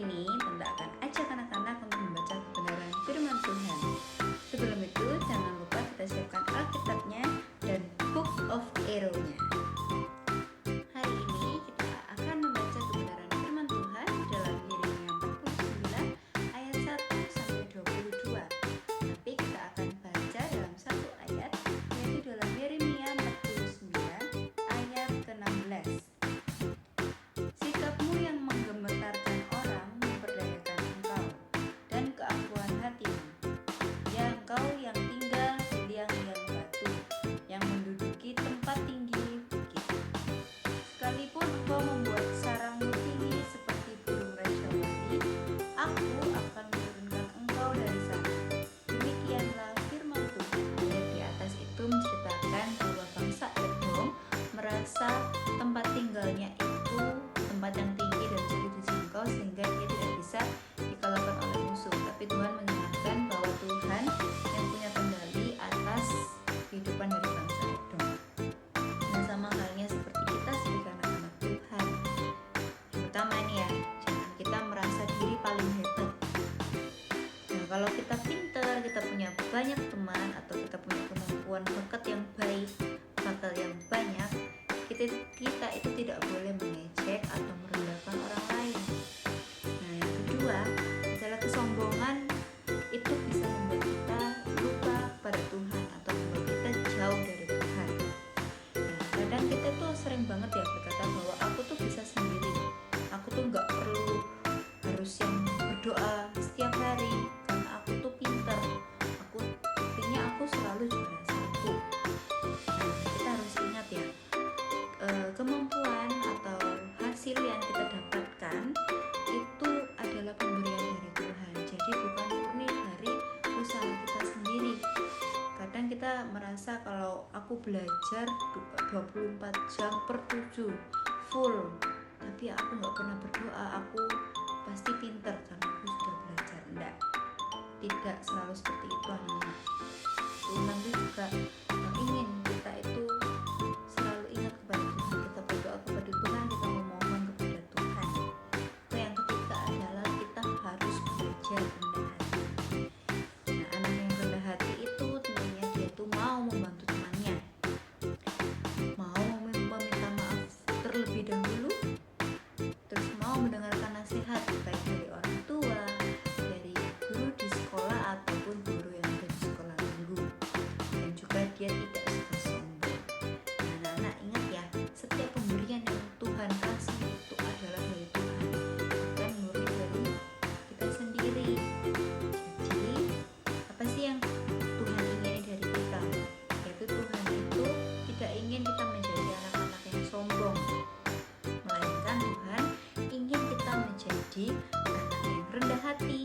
ini Tante akan ajak anak-anak untuk membaca kebenaran firman Tuhan. Sebelum itu, jangan lupa kita siapkan Alkitabnya dan Book of Arrow-nya. Hari ini kita akan membaca kebenaran firman Tuhan dalam Yeremia 49 ayat 1 sampai 22. Tapi kita akan baca dalam satu ayat, yaitu dalam Yeremia 49 ayat ke-16. Sikapmu yang menggemetarkan orang memperdayakan engkau, dan keangkuhan hatimu, ya engkau yang tinggal di liang-liang batu, yang menduduki tempat tinggi bukit. Sekalipun engkau membuat sarangmu tinggi seperti burung raja wali, aku akan menurunkan engkau dari sana. Demikianlah firman Tuhan. Ayat di atas itu menceritakan bahwa bangsa Edom merasa tempat tinggalnya itu tempat yang tinggi dan sulit dijangkau sehingga dia tidak bisa dikalahkan oleh musuh. Tapi Tuhan mengingatkan bahwa Tuhan yang punya kendali atas kehidupan dari bangsa Edom. Nah, sama halnya seperti kita sebagai anak-anak Tuhan. Yang pertama ini ya, jangan kita merasa diri paling hebat. Nah, kalau kita pintar, kita punya banyak teman, atau kita punya kemampuan bakat yang baik, bakat yang banyak, kita itu tidak boleh mengejek atau merendahkan orang lain. Nah, yang kedua adalah kesombongan. Itu bisa membuat kita lupa pada Tuhan atau membuat kita jauh dari Tuhan. Nah, kadang kita tuh sering banget ya berkata bahwa aku tuh bisa sendiri, aku tuh nggak perlu harus yang berdoa setiap hari karena aku tuh pintar, aku buktinya aku selalu juara satu. Nah, kita harus ingat ya, kemampuan atau hasil yang kita dapatkan itu adalah pemberian dari Tuhan. Jadi bukan murni dari usaha kita sendiri. Kadang kita merasa kalau aku belajar 24 jam per 7 full, tapi aku nggak pernah berdoa, aku pasti pintar karena aku sudah belajar. Tidak selalu seperti itu anak-anak. Tuhan itu juga ingin kita itu selalu ingat kepada Tuhan, kita berdoa kepada Tuhan, kita memohon kepada Tuhan. Yang ketiga adalah kita harus belajar rendah hati. Nah, anak yang rendah hati itu tentunya dia itu mau membantu temannya, mau meminta maaf terlebih dahulu, terus mau mendengarkan nasihat baik dari orang tua, dari guru di sekolah ataupun guru yang ada di sekolah minggu. Dan juga dia tidak suka sombong. Nah, anak-anak ingat ya, setiap pemberian yang Tuhan kasih itu adalah dari Tuhan, bukan murni dari kita sendiri. Jadi apa sih yang Tuhan ingini dari kita? Yaitu Tuhan itu tidak ingin kita menjadi anak-anak yang sombong, melainkan Tuhan ingin kita menjadi anak yang rendah hati,